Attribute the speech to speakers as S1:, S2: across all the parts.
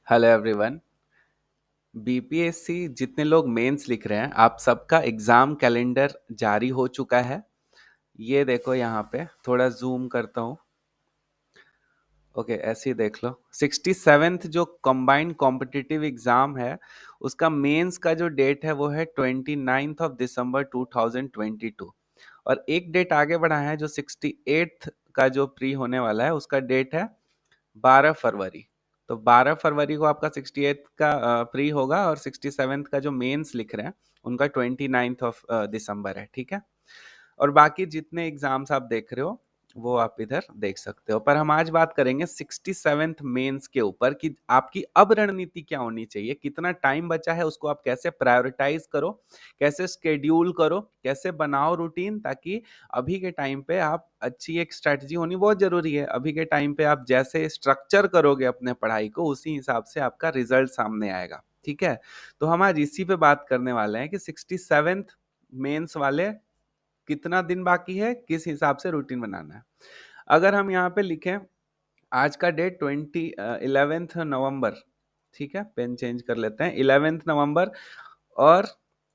S1: Hello everyone. BPSC जितने लोग mains लिख रहे हैं, आप सबका एग्जाम कैलेंडर जारी हो चुका है। ये देखो, यहाँ पे थोड़ा जूम करता हूँ। ओके, ऐसे ही देख लो। 67th जो कंबाइंड कॉम्पिटिटिव एग्जाम है, उसका मेंस का जो डेट है वो है 29 दिसंबर 2022। और एक डेट आगे बढ़ा है, जो 68th का जो प्री होने वाला है, उसका डेट है 12 फरवरी। तो 12 फरवरी को आपका 68th का प्री होगा, और 67th का जो मेंस लिख रहे हैं उनका 29 दिसंबर है। ठीक है। और बाकी जितने एग्जाम्स आप देख रहे हो वो आप इधर देख सकते हो। पर हम आज बात करेंगे 67th मेंस के ऊपर कि आपकी अब रणनीति क्या होनी चाहिए, कितना टाइम बचा है, उसको आप कैसे प्रायोरिटाइज करो, कैसे स्केड्यूल करो, कैसे बनाओ रूटीन, ताकि अभी के टाइम पे आप अच्छी एक स्ट्रैटेजी होनी बहुत जरूरी है। अभी के टाइम पे आप जैसे स्ट्रक्चर करोगे अपने पढ़ाई को, उसी हिसाब से आपका रिजल्ट सामने आएगा। ठीक है। तो हम आज इसी पे बात करने वाले हैं कि 67th मेंस वाले कितना दिन बाकी है, किस हिसाब से रूटीन बनाना है। अगर हम यहाँ पे लिखें, आज का डेट 11 नवंबर। ठीक है, पेन चेंज कर लेते हैं, 11 नवंबर। और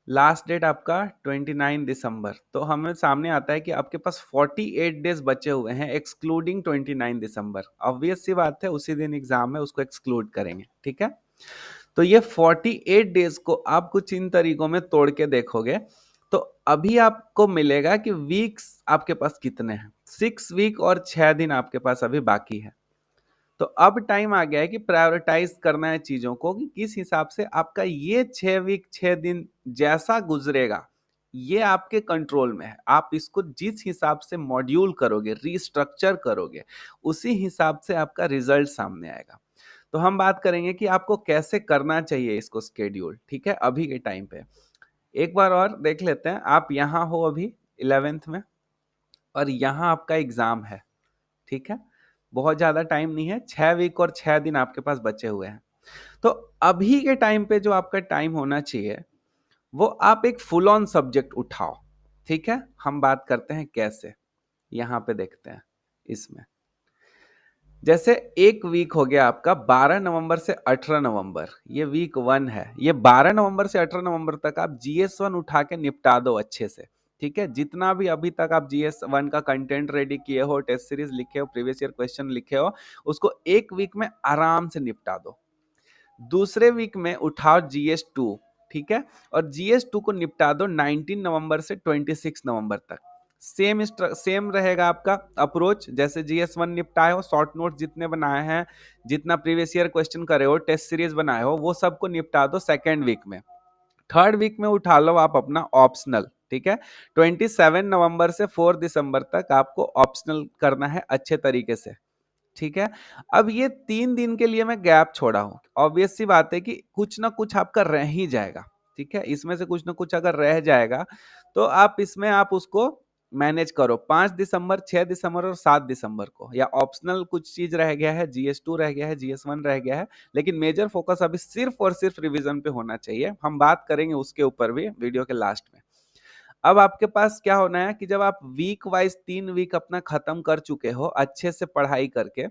S1: लास्ट डेट आपका 29 दिसंबर। तो हमें सामने आता है कि आपके पास 48 डेज बचे हुए हैं, एक्सक्लूडिंग 29 दिसंबर। ऑब्वियस सी बात है, उसी दिन एग्जाम है, उसको एक्सक्लूड करेंगे। ठीक है। तो ये 48 डेज को आप कुछ इन तरीकों में तोड़ के देखोगे, तो अभी आपको मिलेगा कि वीक्स आपके पास कितने हैं। 6 वीक और 6 दिन आपके पास अभी बाकी है। तो अब टाइम आ गया है कि प्रायोरिटाइज करना है चीजों को, कि किस हिसाब से आपका ये 6 वीक 6 दिन जैसा गुजरेगा, ये आपके कंट्रोल में है। आप इसको जिस हिसाब से मॉड्यूल करोगे, रीस्ट्रक्चर करोगे, उसी हिसाब से आपका रिजल्ट सामने आएगा। तो हम बात करेंगे कि आपको कैसे करना चाहिए इसको स्केड्यूल। ठीक है, अभी के टाइम पे एक बार और देख लेते हैं। आप यहाँ हो अभी 11th में, और यहाँ आपका एग्जाम है। ठीक है। बहुत ज्यादा टाइम नहीं है, 6 वीक और 6 दिन आपके पास बचे हुए हैं। तो अभी के टाइम पे जो आपका टाइम होना चाहिए, वो आप एक फुल ऑन सब्जेक्ट उठाओ। ठीक है। हम बात करते हैं कैसे, यहाँ पे देखते हैं। इसमें जैसे एक वीक हो गया आपका 12 नवंबर से 18 नवंबर, ये वीक 1 है। ये 12 नवंबर से 18 नवंबर तक आप GS1 उठा के निपटा दो अच्छे से। ठीक है। जितना भी अभी तक आप GS1 का कंटेंट रेडी किए हो, टेस्ट सीरीज लिखे हो, प्रीवियस ईयर क्वेश्चन लिखे हो, उसको एक वीक में आराम से निपटा दो। दूसरे वीक में उठाओ GS2। ठीक है। और GS2 को निपटा दो 19 नवंबर से 26 नवंबर तक। सेम रहेगा आपका अप्रोच, जैसे GS1 निपटाए हो, शॉर्ट नोट जितने बनाए हैं, जितना प्रीवियस ईयर क्वेश्चन करे हो, टेस्ट सीरीज बनाए हो, वो सबको निपटा दो सेकेंड वीक में। थर्ड वीक में उठा लो आप अपना ऑप्शनल। ठीक है। 27 नवंबर से 4 दिसंबर तक आपको ऑप्शनल करना है अच्छे तरीके से। ठीक है। अब ये 3 दिन के लिए मैं गैप छोड़ा हूं, ऑब्वियस सी बात है कि कुछ ना कुछ आपका रह ही जाएगा। ठीक है। इसमें से कुछ ना कुछ अगर रह जाएगा, तो आप इसमें आप उसको मैनेज करो। 5 दिसंबर, 6 दिसंबर और 7 दिसंबर को, या ऑप्शनल कुछ चीज रह गया है, GS2 रह गया है, GS1 रह गया है, लेकिन मेजर फोकस अभी सिर्फ और सिर्फ रिवीजन पे होना चाहिए। हम बात करेंगे उसके ऊपर भी वीडियो के लास्ट में। अब आपके पास क्या होना है कि जब आप वीक वाइज 3 वीक अपना खत्म कर चुके हो अच्छे से पढ़ाई करके,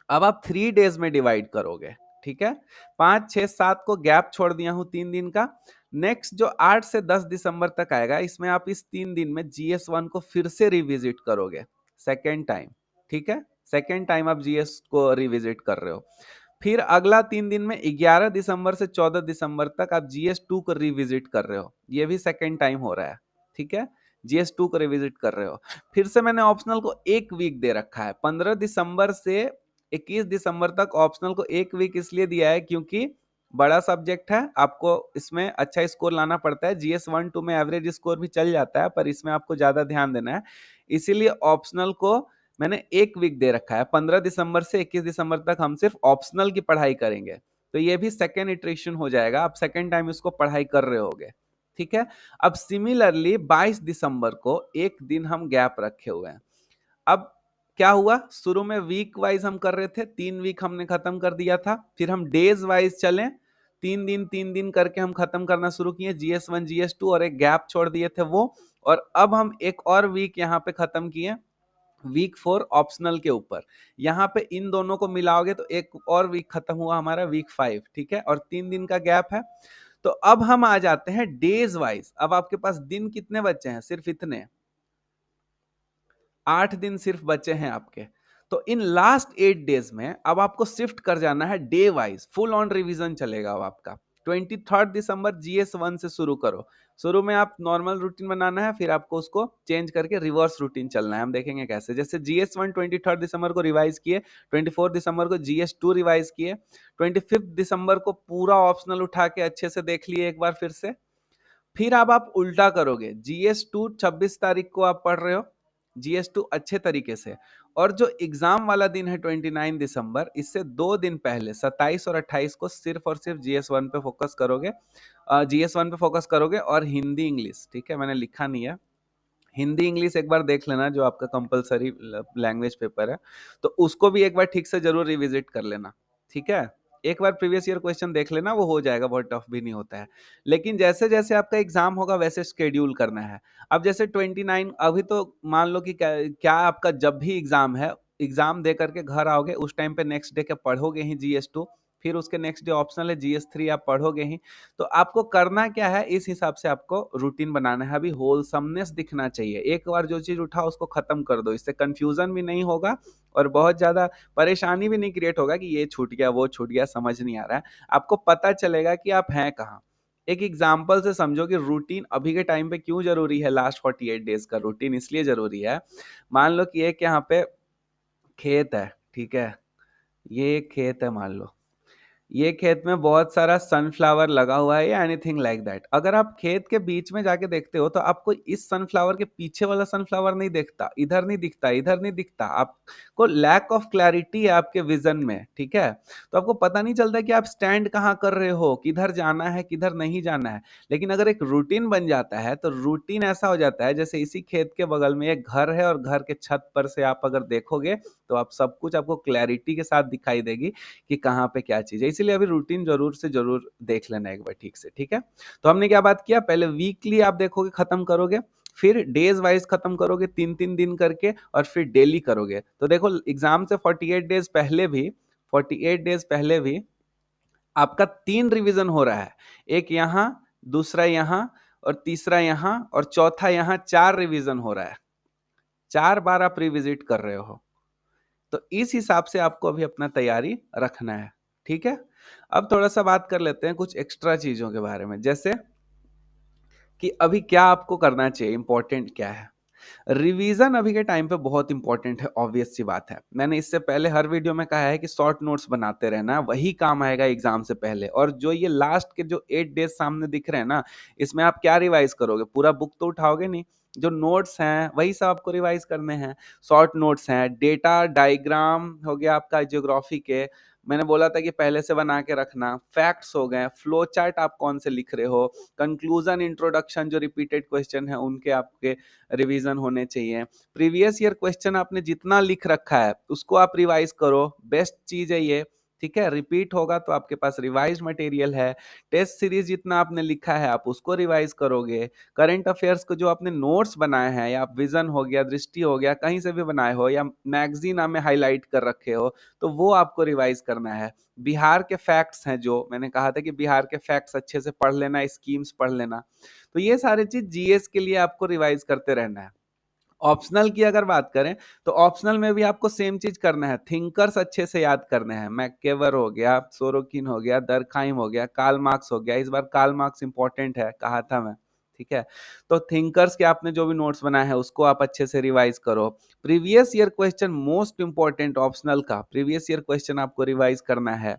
S1: अब आप 3 डेज में डिवाइड करोगे। ठीक है। 5 6 7 को गैप छोड़ दिया हूं 3 दिन का। नेक्स्ट जो 8 से 10 दिसंबर तक आएगा, इसमें आप इस 3 दिन में GS1 को फिर से रिविजिट करोगे सेकेंड टाइम। ठीक है। सेकेंड टाइम आप GS को रिविजिट कर रहे हो। फिर अगला 3 दिन में 11 दिसंबर से 14 दिसंबर तक आप GS2 को रिविजिट कर रहे हो, ये भी सेकेंड टाइम हो रहा है। ठीक है। GS2 को रिविजिट कर रहे हो। फिर से मैंने ऑप्शनल को एक वीक दे रखा है, 15 दिसंबर से 21 दिसंबर तक। ऑप्शनल को एक वीक इसलिए दिया है क्योंकि बड़ा सब्जेक्ट है, आपको इसमें अच्छा स्कोर लाना पड़ता है। GS1 2 में एवरेज स्कोर भी चल जाता है, पर इसमें आपको ज्यादा ध्यान देना है। इसीलिए ऑप्शनल को मैंने एक वीक दे रखा है। 15 दिसंबर से 21 दिसंबर तक हम सिर्फ ऑप्शनल की पढ़ाई करेंगे। तो ये भी सेकेंड इटरेशन हो जाएगा, आप सेकेंड टाइम इसको पढ़ाई कर रहे होगे। ठीक है। अब सिमिलरली 22 दिसंबर को एक दिन हम गैप रखे हुए हैं। अब क्या हुआ, शुरू में वीक वाइज हम कर रहे थे, 3 वीक हमने खत्म कर दिया था। फिर हम डेज वाइज चले, 3 दिन करके हम खत्म करना शुरू किए, GS1 GS2, और एक गैप छोड़ दिए थे वो। और अब हम एक और वीक यहाँ पे खत्म किए, वीक 4 ऑप्शनल के ऊपर। यहाँ पे इन दोनों को मिलाओगे तो एक और वीक खत्म हुआ हमारा वीक 5, ठीक है, और 3 दिन का गैप है। तो अब हम आ जाते हैं डेज वाइज। अब आपके पास दिन कितने बचे हैं? सिर्फ इतने, 8 दिन सिर्फ बचे हैं आपके। तो इन लास्ट 8 डेज में अब आपको शिफ्ट कर जाना है day wise, full on revision चलेगा अब आपका। 23 दिसंबर GS1 से शुरू करो। शुरू में आप नॉर्मल रूटीन बनाना है, फिर आपको उसको चेंज करके रिवर्स रूटीन चलना है। हम देखेंगे कैसे। जैसे GS1 23 दिसंबर को रिवाइज किए, 24 दिसंबर को GS2 रिवाइज किए, 25 दिसंबर को पूरा ऑप्शनल उठा के अच्छे से देख लिए एक बार फिर से। फिर अब आप उल्टा करोगे, GS2 26 तारीख को आप पढ़ रहे हो GS2 अच्छे तरीके से, और जो एग्जाम वाला दिन है 29 दिसंबर, इससे 2 दिन पहले 27 और 28 को सिर्फ और सिर्फ GS1 पे फोकस करोगे। GS1 पे फोकस करोगे और हिंदी इंग्लिश, ठीक है, मैंने लिखा नहीं है। हिंदी इंग्लिश एक बार देख लेना, जो आपका कंपलसरी लैंग्वेज पेपर है, तो उसको भी एक बार ठीक से जरूर रिविजिट कर लेना, ठीक है। एक बार प्रीवियस ईयर क्वेश्चन देख लेना, वो हो जाएगा, बहुत टफ भी नहीं होता है। लेकिन जैसे जैसे आपका एग्जाम होगा वैसे शेड्यूल करना है। अब जैसे 29, अभी तो मान लो कि क्या आपका जब भी एग्जाम है, एग्जाम दे करके घर आओगे, उस टाइम पे नेक्स्ट डे के पढ़ोगे ही GS2, फिर उसके नेक्स्ट डे ऑप्शनल है GS3, आप पढ़ोगे ही। तो आपको करना क्या है, इस हिसाब से आपको रूटीन बनाना है। अभी होलसमनेस दिखना चाहिए, एक बार जो चीज उठा उसको खत्म कर दो, इससे कंफ्यूजन भी नहीं होगा और बहुत ज्यादा परेशानी भी नहीं क्रिएट होगा कि ये छूट गया वो छूट गया, समझ नहीं आ रहा है। आपको पता चलेगा कि आप हैं कहाँ। एक एग्जाम्पल से समझो कि रूटीन अभी के टाइम पे क्यों जरूरी है। लास्ट 48 डेज का रूटीन इसलिए जरूरी है, मान लो कि एक यहाँ पे खेत है, ठीक है, ये एक खेत है मान लो, ये खेत में बहुत सारा सनफ्लावर लगा हुआ है या एनीथिंग लाइक दैट। अगर आप खेत के बीच में जाके देखते हो तो आपको इस सनफ्लावर के पीछे वाला सनफ्लावर नहीं दिखता, इधर नहीं दिखता, इधर नहीं दिखता। आपको लैक ऑफ क्लैरिटी है आपके विजन में, ठीक है। तो आपको पता नहीं चलता कि आप स्टैंड कहाँ कर रहे हो, किधर जाना है किधर नहीं जाना है। लेकिन अगर एक रूटीन बन जाता है तो रूटीन ऐसा हो जाता है, जैसे इसी खेत के बगल में एक घर है और घर के छत पर से आप अगर देखोगे तो आप सब कुछ आपको क्लैरिटी के साथ दिखाई देगी कि कहाँ पे क्या चीज है। इसीलिए अभी रूटीन जरूर से जरूर देख लेना एक बार ठीक से, ठीक है। तो हमने क्या बात किया, पहले वीकली आप देखोगे खत्म करोगे, फिर डेज वाइज खत्म करोगे 3-3 दिन करके, और फिर डेली करोगे। तो देखो एग्जाम से 48 डेज पहले भी आपका 3 रिवीजन हो रहा है। एक यहाँ, दूसरा यहाँ, और तीसरा यहाँ, और चौथा यहाँ, 4 रिवीजन हो रहा है। 4 बार आप रिविजिट कर रहे हो। तो इस हिसाब से आपको अभी अपना तैयारी रखना है, ठीक है। अब थोड़ा सा बात कर लेते हैं कुछ एक्स्ट्रा चीजों के बारे में, जैसे कि अभी क्या आपको करना चाहिए, इंपॉर्टेंट क्या है। रिवीजन अभी के टाइम पे बहुत इंपॉर्टेंट है, ऑब्वियस सी बात है। मैंने इससे पहले हर वीडियो में कहा है कि शॉर्ट नोट्स बनाते रहना, वही काम आएगा एग्जाम से पहले। और जो ये लास्ट के जो 8 डेज सामने दिख रहे हैं ना, इसमें आप क्या रिवाइज करोगे, पूरा बुक तो उठाओगे नहीं। जो नोट्स हैं वही सब आपको रिवाइज करने हैं। शॉर्ट नोट्स हैं, डेटा डायग्राम हो गया आपका ज्योग्राफी के, मैंने बोला था कि पहले से बना के रखना। फैक्ट्स हो गए, फ्लो चार्ट आप कौन से लिख रहे हो, कंक्लूजन इंट्रोडक्शन जो रिपीटेड क्वेश्चन है उनके आपके रिवीजन होने चाहिए। प्रीवियस ईयर क्वेश्चन आपने जितना लिख रखा है उसको आप रिवाइज करो, बेस्ट चीज है ये, ठीक है। रिपीट होगा तो आपके पास रिवाइज मटेरियल है। टेस्ट सीरीज जितना आपने लिखा है आप उसको रिवाइज करोगे। करंट अफेयर्स को जो आपने नोट्स बनाए हैं, या विजन हो गया, दृष्टि हो गया, कहीं से भी बनाए हो, या मैगजीन में हाईलाइट कर रखे हो, तो वो आपको रिवाइज करना है। बिहार के फैक्ट्स हैं, जो मैंने कहा था कि बिहार के फैक्ट्स अच्छे से पढ़ लेना, स्कीम्स पढ़ लेना। तो ये सारी चीज जीएस के लिए आपको रिवाइज करते रहना है। ऑप्शनल की अगर बात करें तो ऑप्शनल में भी आपको सेम चीज करना है, थिंकर्स अच्छे से याद करने हैं। मैकेवर हो गया, सोरोकिन हो गया, दरखाइम हो गया, कार्ल मार्क्स हो गया। इस बार कार्ल मार्क्स इंपॉर्टेंट है, कहा था मैं, ठीक है। तो थिंकर्स के आपने जो भी नोट्स बनाए हैं उसको आप अच्छे से रिवाइज करो। Previous year question most important, optional का प्रीवियस ईयर क्वेश्चन आपको रिवाइज करना है।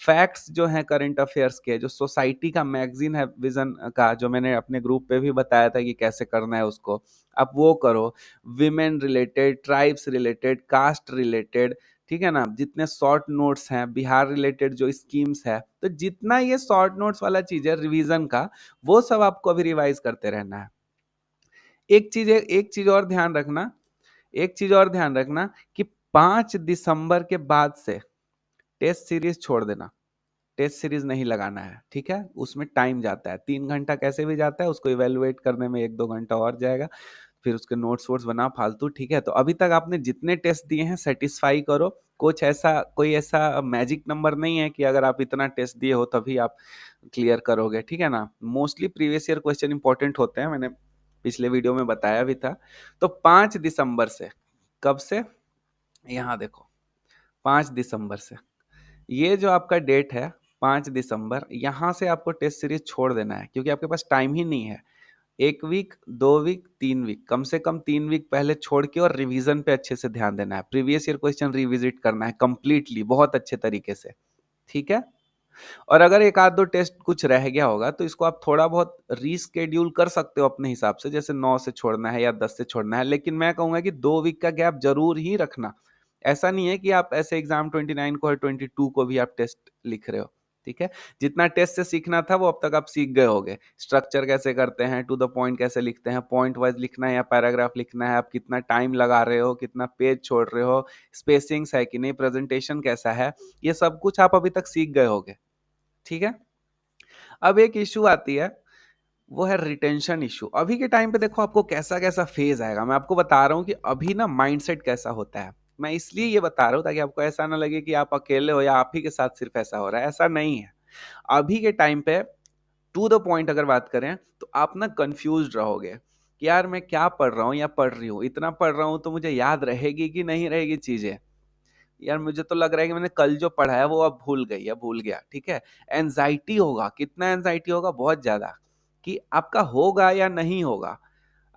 S1: फैक्ट्स जो है करंट अफेयर्स के, जो सोसाइटी का मैगजीन है विजन का, जो मैंने अपने ग्रुप पे भी बताया था कि कैसे करना है उसको, आप वो करो। Women related, tribes related, caste related, ठीक है ना, जितने शॉर्ट नोट्स हैं, बिहार रिलेटेड जो स्कीम्स है, तो जितना ये शॉर्ट नोट्स वाला चीज है रिवीजन का, वो सब आपको अभी रिवाइज करते रहना है। एक चीज और ध्यान रखना, एक चीज और ध्यान रखना कि 5 दिसंबर के बाद से टेस्ट सीरीज छोड़ देना। टेस्ट सीरीज नहीं लगाना है, ठीक है। उसमें टाइम जाता है, 3 घंटा कैसे भी जाता है, उसको इवेलुएट करने में 1-2 घंटा और जाएगा। फिर उसके नोट्स वोट्स बना फालतू, ठीक है। तो अभी तक आपने जितने टेस्ट दिए हैं सेटिस्फाई करो। कुछ ऐसा कोई ऐसा मैजिक नंबर नहीं है कि अगर आप इतना टेस्ट दिए हो तभी आप क्लियर करोगे, ठीक है ना। Mostly previous year question important होते हैं, मैंने पिछले वीडियो में बताया भी था। तो 5 दिसंबर से, कब से, यहाँ देखो 5 दिसंबर से, ये जो आपका डेट है 5 दिसंबर, यहाँ से आपको टेस्ट सीरीज छोड़ देना है क्योंकि आपके पास टाइम ही नहीं है। 1 वीक, 2 वीक, 3 वीक, कम से कम 3 वीक पहले छोड़ के और रिवीजन पे अच्छे से ध्यान देना है। प्रीवियस ईयर क्वेश्चन रिविजिट करना है कंप्लीटली, बहुत अच्छे तरीके से, ठीक है। और अगर एक आध दो टेस्ट कुछ रह गया होगा तो इसको आप थोड़ा बहुत रीस्केड्यूल कर सकते हो अपने हिसाब से, जैसे 9 से छोड़ना है या 10 से छोड़ना है, लेकिन मैं कहूंगा कि 2 वीक का गैप जरूर ही रखना। ऐसा नहीं है कि आप ऐसे एग्जाम 29 को और 22 को भी आप टेस्ट लिख रहे हो, ठीक है। जितना टेस्ट से सीखना था वो अब तक आप सीख गए होगे। स्ट्रक्चर कैसे करते हैं, टू द पॉइंट कैसे लिखते हैं, पॉइंट वाइज लिखना है या पैराग्राफ लिखना है, आप कितना टाइम लगा रहे हो, कितना पेज छोड़ रहे हो, स्पेसिंग्स है कि नहीं, प्रेजेंटेशन कैसा है, ये सब कुछ आप अभी तक सीख गए होगे, ठीक है। अब एक इश्यू आती है, वो है रिटेंशन इश्यू। अभी के टाइम पे देखो आपको कैसा कैसा फेज आएगा, मैं आपको बता रहा हूँ कि अभी ना माइंडसेट कैसा होता है। मैं इसलिए ये बता रहा हूँ ताकि आपको ऐसा ना लगे कि आप अकेले हो या आप ही के साथ सिर्फ ऐसा हो रहा है, ऐसा नहीं है। अभी के टाइम पे टू द पॉइंट अगर बात करें तो आप ना कंफ्यूज रहोगे कि यार मैं क्या पढ़ रहा हूँ या पढ़ रही हूँ, इतना पढ़ रहा हूँ तो मुझे याद रहेगी कि नहीं रहेगी चीजें। यार मुझे तो लग रहा है कि मैंने कल जो पढ़ा है वो अब भूल गई या भूल गया, ठीक है। एंजाइटी होगा, कितना एंजाइटी होगा, बहुत ज्यादा, कि आपका होगा या नहीं होगा।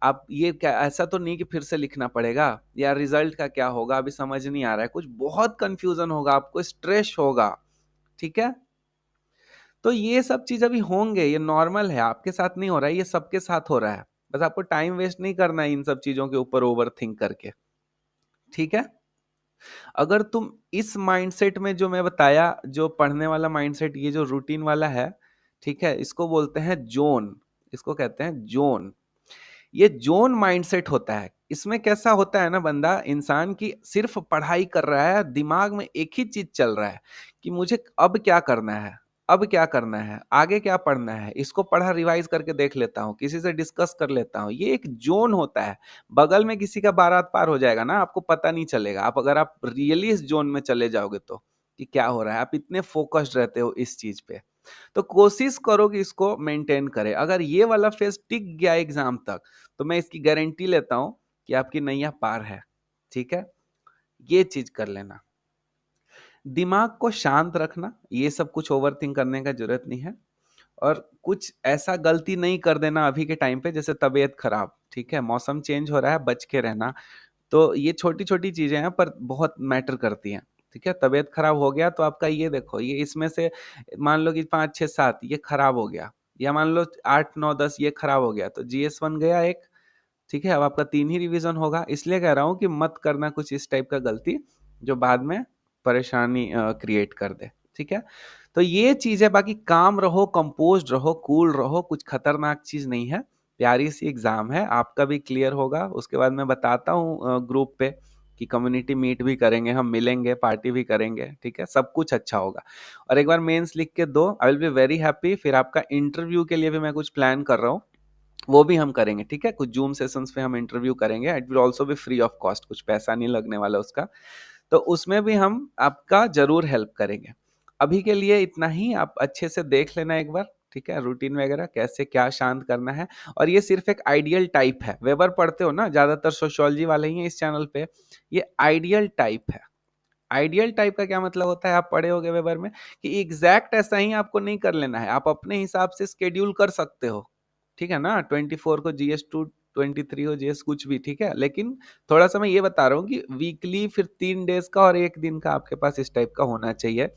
S1: आप ये क्या, ऐसा तो नहीं कि फिर से लिखना पड़ेगा या रिजल्ट का क्या होगा अभी समझ नहीं आ रहा है, कुछ बहुत कंफ्यूजन होगा, आपको स्ट्रेस होगा, ठीक है। तो ये सब चीज अभी होंगे, ये नॉर्मल है, आपके साथ नहीं हो रहा है, ये सबके साथ हो रहा है। बस आपको टाइम वेस्ट नहीं करना है इन सब चीजों के ऊपर ओवर थिंक करके, ठीक है। अगर तुम इस माइंडसेट में जो मैं बताया, जो पढ़ने वाला माइंडसेट, ये जो रूटीन वाला है, ठीक है, इसको बोलते हैं जोन, इसको कहते हैं जोन। ये जोन माइंडसेट होता है। इसमें कैसा होता है ना, बंदा इंसान की सिर्फ पढ़ाई कर रहा है, दिमाग में एक ही चीज चल रहा है कि मुझे अब क्या करना है, अब क्या करना है, आगे क्या पढ़ना है, इसको पढ़ा रिवाइज करके देख लेता हूँ, किसी से डिस्कस कर लेता हूँ, ये एक जोन होता है। बगल में किसी का बारात पार हो जाएगा ना, आपको पता नहीं चलेगा, आप अगर आप रियली इस जोन में चले जाओगे तो, कि क्या हो रहा है, आप इतने फोकस्ड रहते हो इस चीज पे। तो कोशिश करो कि इसको मेंटेन करें। अगर ये वाला फेज टिक गया एग्जाम तक तो मैं इसकी गारंटी लेता हूं कि आपकी नैया पार है, ठीक है। ये चीज कर लेना, दिमाग को शांत रखना, ये सब कुछ ओवर थिंक करने का जरूरत नहीं है। और कुछ ऐसा गलती नहीं कर देना अभी के टाइम पे, जैसे तबीयत खराब, ठीक है, मौसम चेंज हो रहा है, बच के रहना। तो ये छोटी छोटी चीजें हैं पर बहुत मैटर करती हैं, ठीक है। तबीयत खराब हो गया तो आपका ये देखो, ये इसमें से मान लो कि 5 6 7 ये खराब हो गया, या मान लो 8 9 10 ये खराब हो गया, तो GS1 गया एक, ठीक है। अब आपका 3 ही रिवीजन होगा, इसलिए कह रहा हूं कि मत करना कुछ इस टाइप का गलती जो बाद में परेशानी क्रिएट कर दे, ठीक है। तो ये चीज है, बाकी काम रहो, कंपोज रहो, कूल रहो, कुछ खतरनाक चीज नहीं है। प्यारी सी एग्जाम है, आपका भी क्लियर होगा। उसके बाद मैं बताता हूँ ग्रुप पे कि कम्युनिटी मीट भी करेंगे, हम मिलेंगे, पार्टी भी करेंगे, ठीक है, सब कुछ अच्छा होगा। और एक बार मेंस लिख के दो, I will be very happy. फिर आपका इंटरव्यू के लिए भी मैं कुछ प्लान कर रहा हूँ, वो भी हम करेंगे, ठीक है। कुछ जूम सेशंस पे हम इंटरव्यू करेंगे, it will also be free of cost, कुछ पैसा नहीं लगने वाला उसका। तो उसमें भी हम आपका जरूर हेल्प करेंगे। अभी के लिए इतना ही, आप अच्छे से देख लेना एक बार, ठीक है, रूटीन वगैरह कैसे क्या शांत करना है। और ये सिर्फ एक आइडियल टाइप है, वेबर पढ़ते हो ना, ज्यादातर सोशियोलॉजी वाले ही हैं इस चैनल पे, ये आइडियल टाइप है। आइडियल टाइप का क्या मतलब होता है, आप पढ़े होगे वेबर में, कि एग्जैक्ट ऐसा ही आपको नहीं कर लेना है, आप अपने हिसाब से स्केड्यूल कर सकते हो, ठीक है ना। 24 को GS2, 23 को GS कुछ भी, ठीक है। लेकिन थोड़ा सा मैं ये बता रहा हूँ कि वीकली फिर 3 डेज का और 1 दिन का आपके पास इस टाइप का होना चाहिए,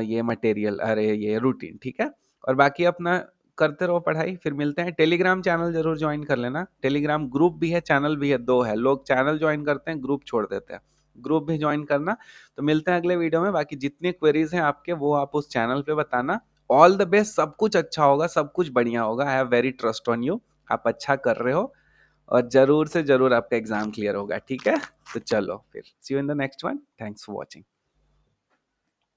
S1: ये मटेरियल, अरे ये रूटीन, ठीक है। और बाकी अपना करते रहो पढ़ाई, फिर मिलते हैं। टेलीग्राम चैनल जरूर ज्वाइन कर लेना, टेलीग्राम ग्रुप भी है, चैनल भी है, दो है। लोग चैनल ज्वाइन करते हैं, ग्रुप छोड़ देते हैं, ग्रुप भी ज्वाइन करना। तो मिलते हैं अगले वीडियो में, बाकी जितनी क्वेरीज हैं आपके वो आप उस चैनल पे बताना। ऑल द बेस्ट, सब कुछ अच्छा होगा, सब कुछ बढ़िया होगा, I have very trust on you, आप अच्छा कर रहे हो, और जरूर से जरूर आपका एग्जाम क्लियर होगा, ठीक है। तो चलो फिर, see you in the next one, thanks for watching.